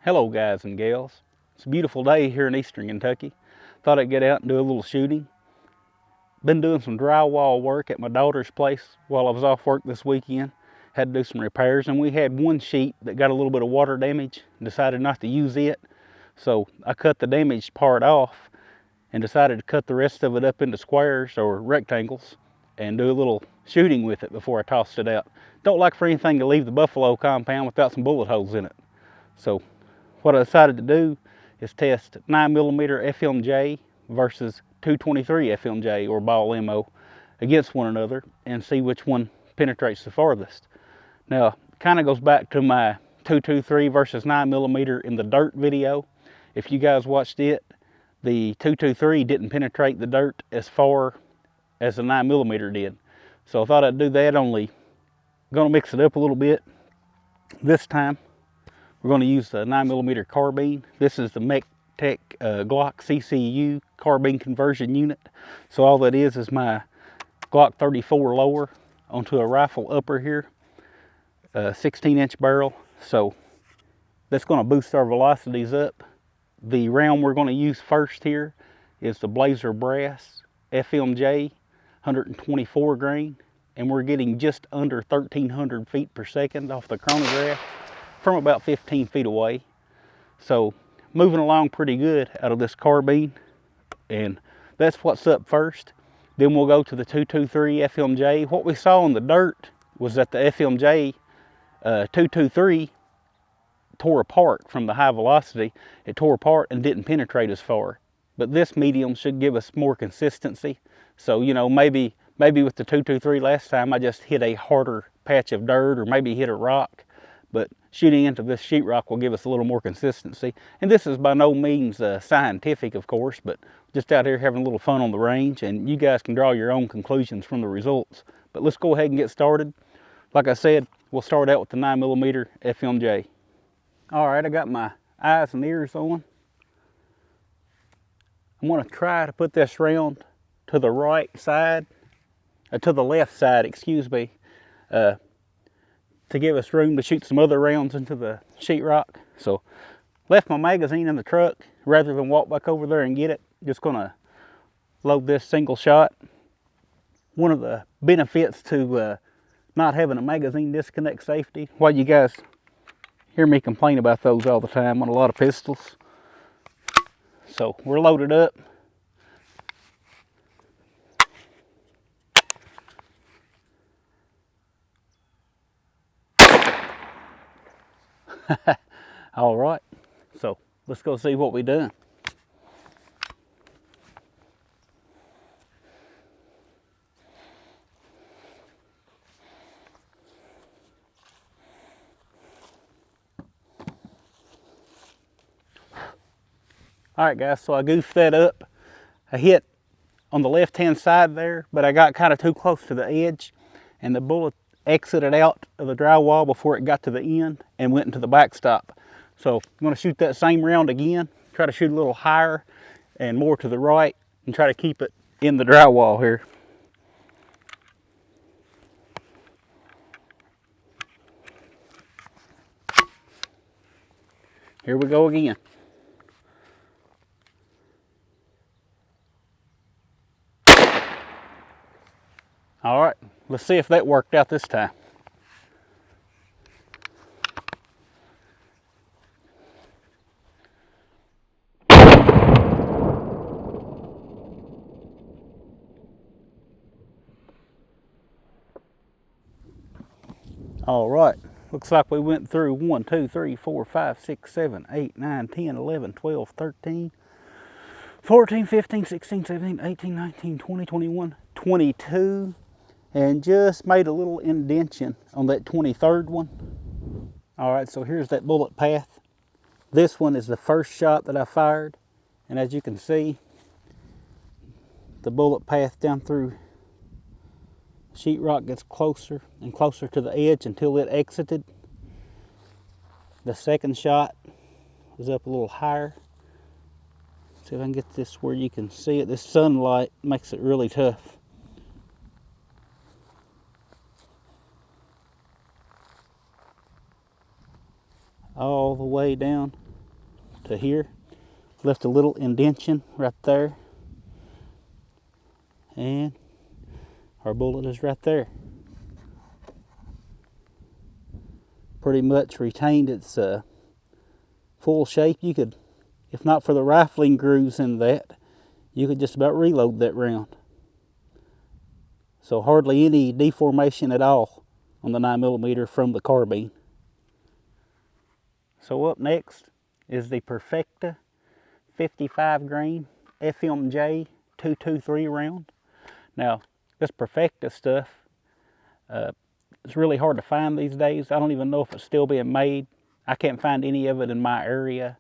Hello guys and gals. It's a beautiful day here in eastern Kentucky. Thought I'd get out and do a little shooting. Been doing some drywall work at my daughter's place while I was off work this weekend. Had to do some repairs, and we had one sheet that got a little bit of water damage. Decided not to use it. So I cut the damaged part off and decided to cut the rest of it up into squares or rectangles and do a little shooting with it before I tossed it out. Don't like for anything to leave the buffalo compound without some bullet holes in it. So what I decided to do is test 9mm FMJ versus 223 FMJ or ball ammo against one another and see which one penetrates the farthest. Now, it kind of goes back to my 223 versus 9mm in the dirt video. If you guys watched it, the 223 didn't penetrate the dirt as far as the 9mm did. So I thought I'd do that, only gonna mix it up a little bit this time. We're going to use the 9mm carbine. This is the Mech Tech Glock CCU carbine conversion unit. So all that is my Glock 34 lower onto a rifle upper here, 16-inch barrel. So that's going to boost our velocities up. The round we're going to use first here is the Blazer Brass FMJ 124 grain, and we're getting just under 1,300 feet per second off the chronograph from about 15 feet away. So moving along pretty good out of this carbine, and that's what's up first. Then we'll go to the 223 FMJ. What we saw in the dirt was that the FMJ 223 tore apart from the high velocity. It tore apart and didn't penetrate as far. But this medium should give us more consistency. So, you know, maybe with the 223 last time I just hit a harder patch of dirt or maybe hit a rock. But shooting into this sheetrock will give us a little more consistency. And this is by no means scientific, of course, but just out here having a little fun on the range, and you guys can draw your own conclusions from the results. But let's go ahead and get started. Like I said, we'll start out with the 9mm FMJ. All right, I got my eyes and ears on. I'm gonna try to put this round to the right side, to the left side, excuse me, to give us room to shoot some other rounds into the sheetrock. So left my magazine in the truck rather than walk back over there and get it. Just gonna load this single shot. One of the benefits to not having a magazine disconnect safety, why you guys hear me complain about those all the time on a lot of pistols. So we're loaded up. All right, so let's go see what we done. All right, guys, so I goofed that up. I hit on the left-hand side there, but I got kind of too close to the edge, and the bullet exited out of the drywall before it got to the end and went into the backstop. So I'm going to shoot that same round again, try to shoot a little higher and more to the right, and try to keep it in the drywall here. Here we go again. All right, let's see if that worked out this time. All right, looks like we went through 1, 2, 3, 4, 5, 6, 7, 8, 9, 10, 11, 12, 13, 14, 15, 16, 17, 18, 19, 20, 21, 22, and just made a little indentation on that 23rd one. All right, so here's that bullet path. This one is the first shot that I fired, and as you can see, the bullet path down through sheetrock gets closer and closer to the edge until it exited. The second shot was up a little higher. See if I can get this where you can see it. This sunlight makes it really tough. All the way down to here. Left a little indentation right there. And our bullet is right there. Pretty much retained its full shape. You could, if not for the rifling grooves in that, you could just about reload that round. So hardly any deformation at all on the 9mm from the carbine. So up next is the Perfecta 55 grain FMJ 223 round. Now, this Perfecta stuff, it's really hard to find these days. I don't even know if it's still being made. I can't find any of it in my area.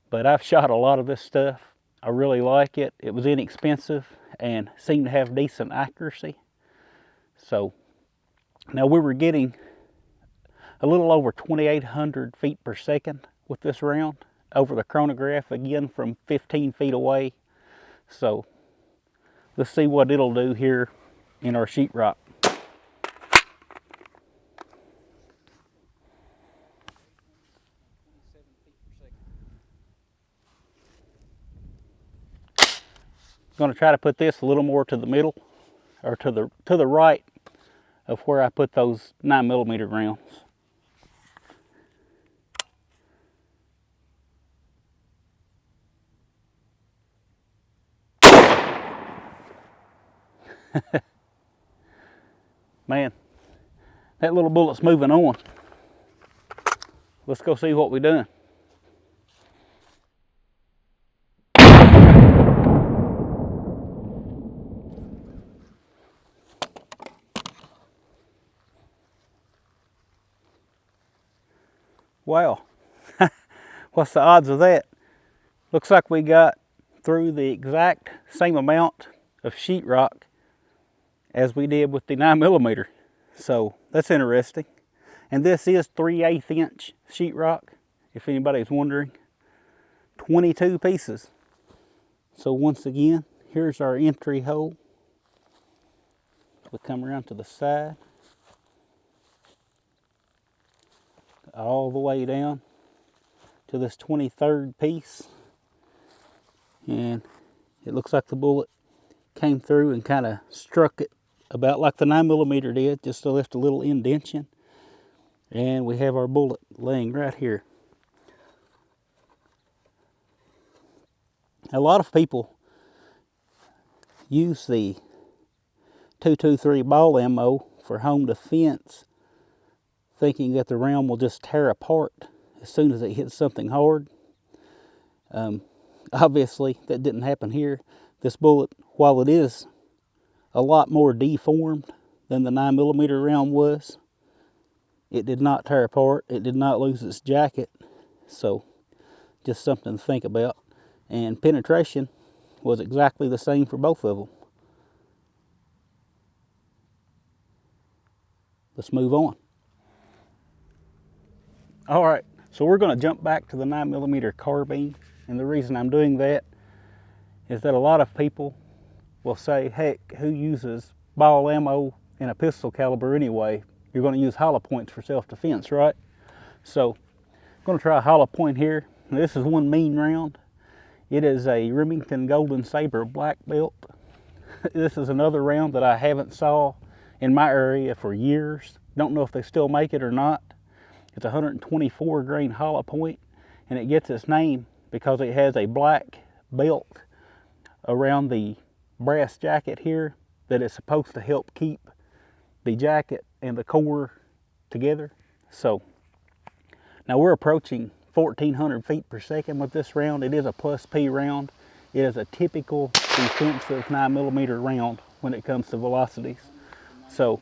But I've shot a lot of this stuff. I really like it. It was inexpensive and seemed to have decent accuracy. So, now we were getting a little over 2,800 feet per second with this round over the chronograph, again from 15 feet away. So let's see what it'll do here in our sheetrock. I'm going to try to put this a little more to the middle, or to the right of where I put those 9mm rounds. Man, that little bullet's moving on. Let's go see what we're doing. Wow, what's the odds of that? Looks like we got through the exact same amount of sheetrock as we did with the 9mm. So that's interesting. And this is 3/8 inch sheetrock, if anybody's wondering. 22 pieces. So once again, here's our entry hole. We come around to the side, all the way down to this 23rd piece. And it looks like the bullet came through and kind of struck it about like the 9mm did, just to left a little indentation. And we have our bullet laying right here. A lot of people use the 223 ball ammo for home defense, thinking that the round will just tear apart as soon as it hits something hard. Obviously, that didn't happen here. This bullet, while it is a lot more deformed than the 9mm round was, it did not tear apart. It did not lose its jacket. So, just something to think about. And penetration was exactly the same for both of them. Let's move on. All right, so we're going to jump back to the 9mm carbine. And the reason I'm doing that is that a lot of people will say, heck, who uses ball ammo in a pistol caliber anyway? You're going to use hollow points for self-defense, right? So I'm going to try a hollow point here. This is one mean round. It is a Remington Golden Saber black belt. This is another round that I haven't saw in my area for years. Don't know if they still make it or not. It's a 124 grain hollow point, and it gets its name because it has a black belt around the brass jacket here that is supposed to help keep the jacket and the core together. So now we're approaching 1,400 feet per second with this round. It is a plus P round. It is a typical defensive 9mm round when it comes to velocities. So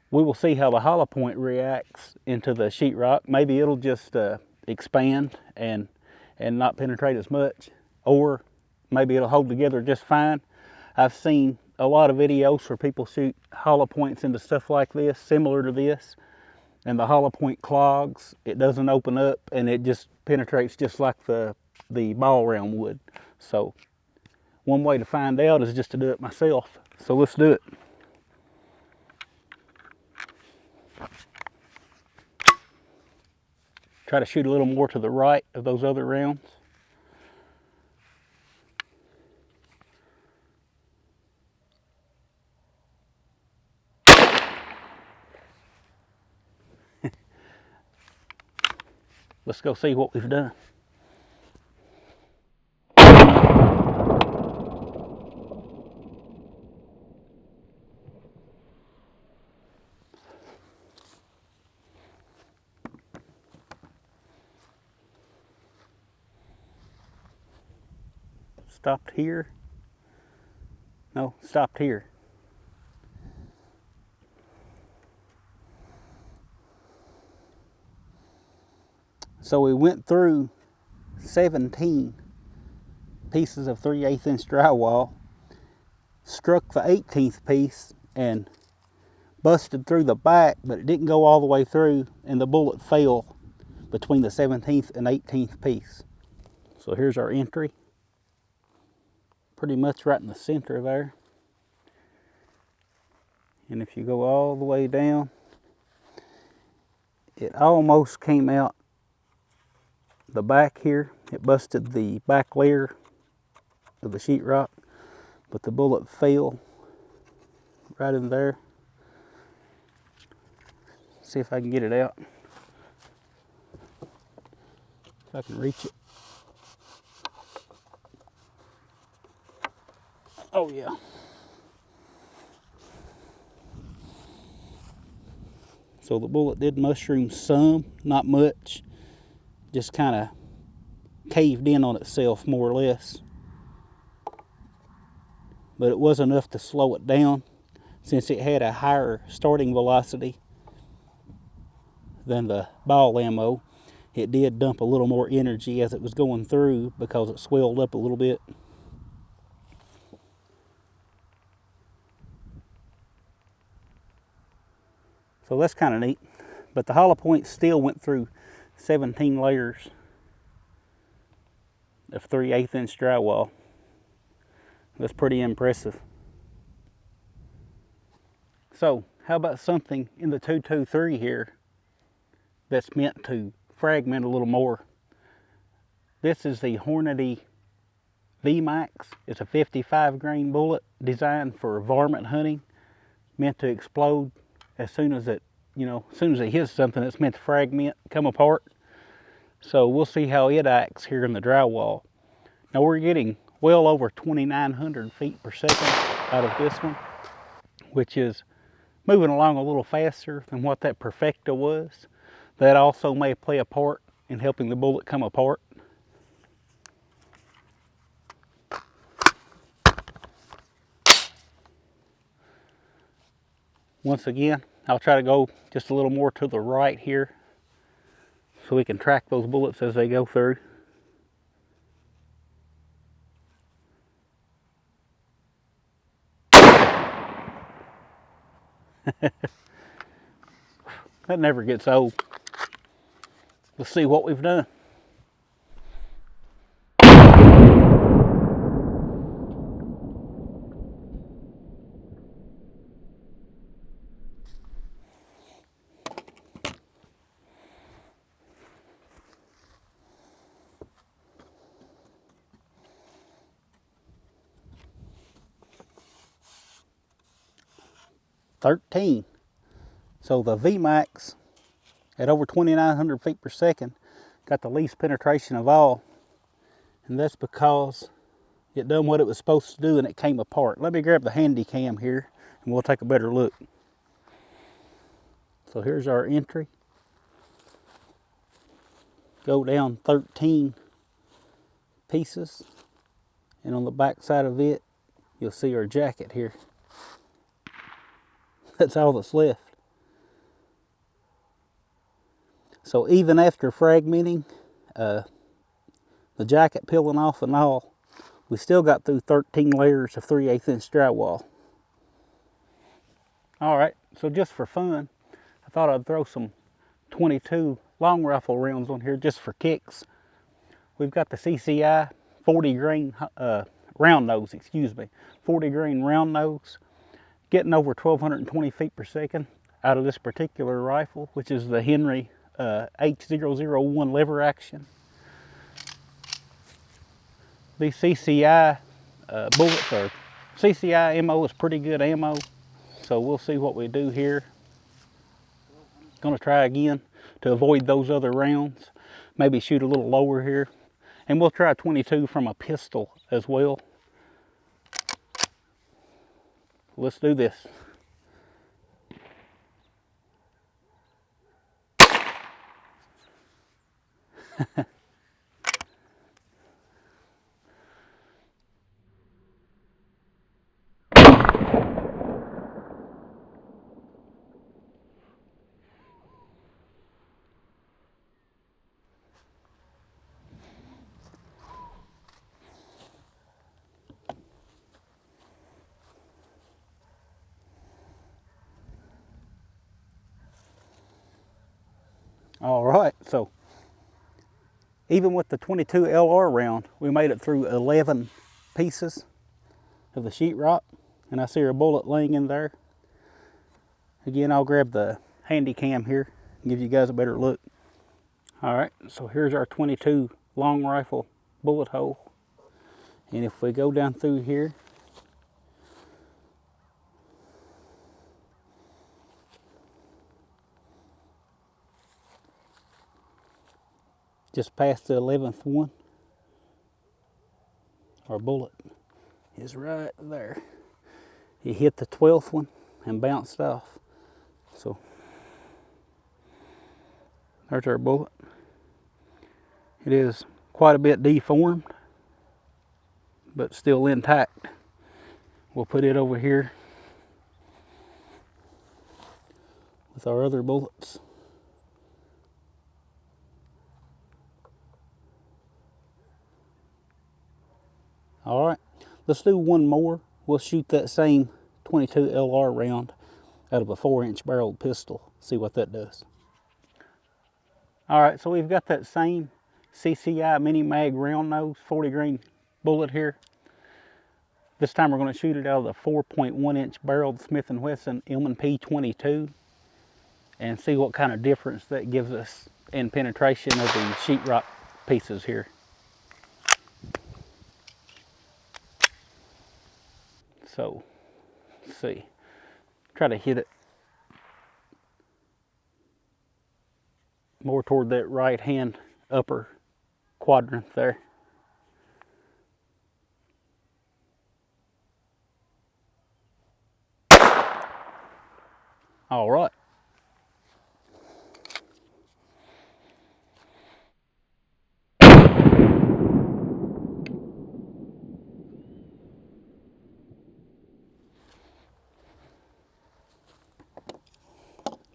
we will see how the hollow point reacts into the sheetrock. Maybe it'll just expand and not penetrate as much, or maybe it'll hold together just fine. I've seen a lot of videos where people shoot hollow points into stuff like this, similar to this, and the hollow point clogs. It doesn't open up, and it just penetrates just like the ball round would. So one way to find out is just to do it myself. So let's do it. Try to shoot a little more to the right of those other rounds. Let's go see what we've done. Stopped here. No, stopped here. So we went through 17 pieces of 3/8 inch drywall, struck the 18th piece and busted through the back, but it didn't go all the way through, and the bullet fell between the 17th and 18th piece. So here's our entry, pretty much right in the center there. And if you go all the way down, it almost came out the back here. It busted the back layer of the sheetrock, but the bullet fell right in there. See if I can get it out. If I can reach it. Oh yeah. So the bullet did mushroom some, not much. Just kind of caved in on itself more or less. But it was enough to slow it down, since it had a higher starting velocity than the ball ammo. It did dump a little more energy as it was going through because it swelled up a little bit. So that's kind of neat. But the hollow point still went through 17 layers of 3/8 inch drywall. That's pretty impressive. So how about something in the 223 here that's meant to fragment a little more? This is the Hornady V-Max. It's a 55 grain bullet designed for varmint hunting, meant to explode as soon as it, as soon as it hits something. It's meant to fragment, come apart. So we'll see how it acts here in the drywall. Now we're getting well over 2,900 feet per second out of this one, which is moving along a little faster than what that Perfecta was. That also may play a part in helping the bullet come apart. Once again, I'll try to go just a little more to the right here so we can track those bullets as they go through. That never gets old. Let's see what we've done. So the V-Max at over 2,900 feet per second got the least penetration of all, and that's because it done what it was supposed to do and it came apart. Let me grab the handy cam here and we'll take a better look. So here's our entry. Go down 13 pieces, and on the back side of it you'll see our jacket here. That's all that's left. So even after fragmenting, the jacket peeling off and all, we still got through 13 layers of 3/8 inch drywall. Alright, so just for fun, I thought I'd throw some 22 long rifle rounds on here just for kicks. We've got the CCI 40 grain round nose, 40 grain round nose, getting over 1,220 feet per second out of this particular rifle, which is the Henry H001 lever action. These CCI bullets are, CCI ammo is pretty good ammo, so we'll see what we do here. Gonna try again to avoid those other rounds. Maybe shoot a little lower here. And we'll try 22 from a pistol as well. Let's do this. All right, so even with the 22 LR round, we made it through 11 pieces of the sheetrock, and I see a bullet laying in there. Again, I'll grab the handy cam here and give you guys a better look. All right, so here's our 22 long rifle bullet hole. And if we go down through here, just past the 11th one, our bullet is right there. It hit the 12th one and bounced off. So there's our bullet. It is quite a bit deformed, but still intact. We'll put it over here with our other bullets. All right, let's do one more. We'll shoot that same 22 LR round out of a 4-inch barreled pistol. See what that does. All right, so we've got that same CCI Mini Mag round nose 40 grain bullet here. This time we're going to shoot it out of the 4.1 inch barreled Smith & Wesson M&P 22 and see what kind of difference that gives us in penetration of the sheetrock pieces here. So, let's see. Try to hit it more toward that right hand upper quadrant there. All right.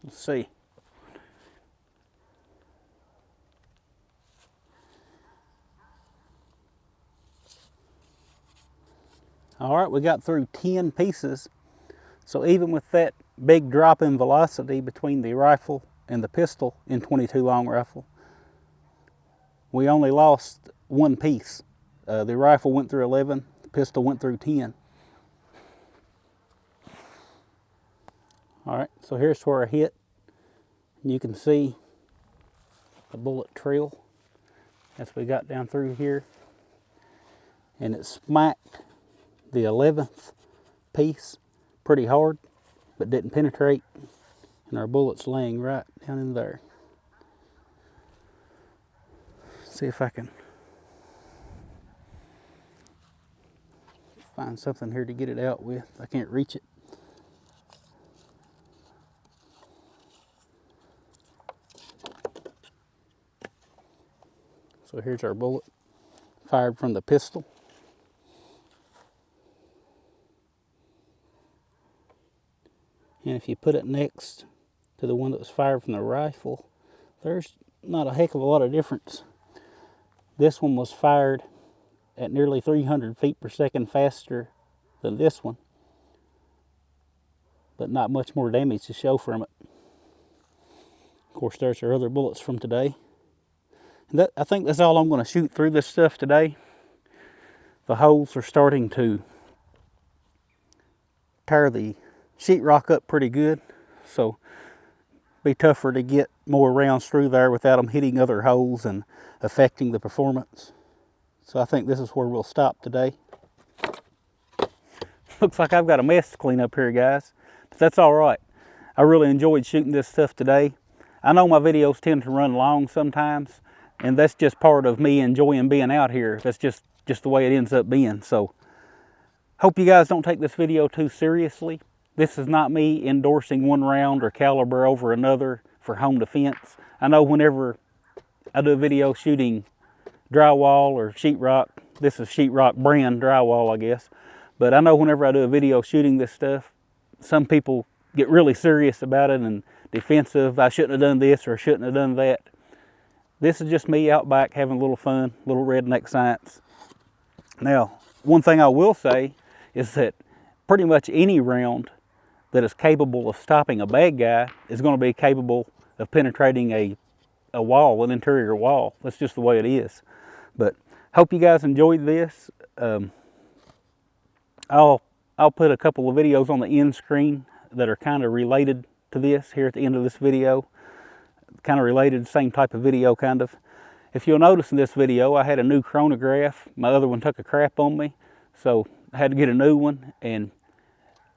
Let's see. All right, we got through 10 pieces. So even with that big drop in velocity between the rifle and the pistol in 22 long rifle, we only lost one piece. The rifle went through 11, the pistol went through 10. All right, so here's where I hit. You can see the bullet trail as we got down through here. And it smacked the 11th piece pretty hard, but didn't penetrate. And our bullet's laying right down in there. See if I can find something here to get it out with. I can't reach it. So here's our bullet, fired from the pistol. And if you put it next to the one that was fired from the rifle, there's not a heck of a lot of difference. This one was fired at nearly 300 feet per second faster than this one, but not much more damage to show from it. Of course, there's our other bullets from today. And I think that's all I'm going to shoot through this stuff today. The holes are starting to tear the sheetrock up pretty good, so Be tougher to get more rounds through there without them hitting other holes and affecting the performance. So I think this is where we'll stop today. Looks like I've got a mess to clean up here, guys, but that's all right. I really enjoyed shooting this stuff today. I know my videos tend to run long sometimes, and that's just part of me enjoying being out here. That's just the way it ends up being. So hope you guys don't take this video too seriously. This is not me endorsing one round or caliber over another for home defense. I know whenever I do a video shooting drywall or sheetrock, this is sheetrock brand drywall, I guess, but I know whenever I do a video shooting this stuff, some people get really serious about it and defensive. I shouldn't have done this or I shouldn't have done that. This is just me out back having a little fun, little redneck science. Now, one thing I will say is that pretty much any round that is capable of stopping a bad guy is going to be capable of penetrating a wall, an interior wall. That's just the way it is. But hope you guys enjoyed this. I'll put a couple of videos on the end screen that are kind of related to this here at the end of this video. Kind of related, same type of video kind of. If you'll notice in this video, I had a new chronograph. My other one took a crap on me, so I had to get a new one, and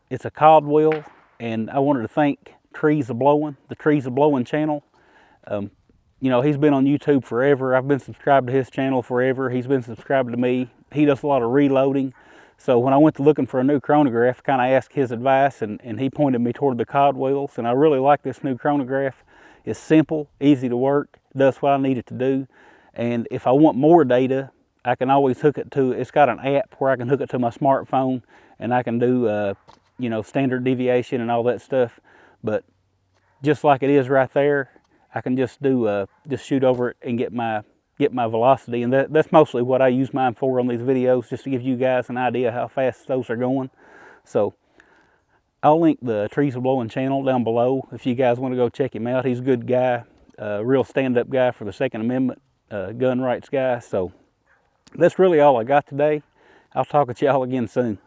it's a Caldwell, and I wanted to thank Trees A-Blowing, the Trees A-Blowing channel. You know, he's been on YouTube forever. I've been subscribed to his channel forever. He's been subscribed to me. He does a lot of reloading. So when I went to looking for a new chronograph, kind of asked his advice, and he pointed me toward the Caldwells, and I really like this new chronograph. It's simple, easy to work, does what I need it to do, and if I want more data, I can always hook it to, it's got an app where I can hook it to my smartphone, and I can do, you know, standard deviation and all that stuff. But just like it is right there, I can just do, just shoot over it and get my velocity, and that's mostly what I use mine for on these videos, just to give you guys an idea how fast those are going. So I'll link the Trees A-Blowing channel down below if you guys want to go check him out. He's a good guy, real stand-up guy for the Second Amendment, gun rights guy. So that's really all I got today. I'll talk with y'all again soon.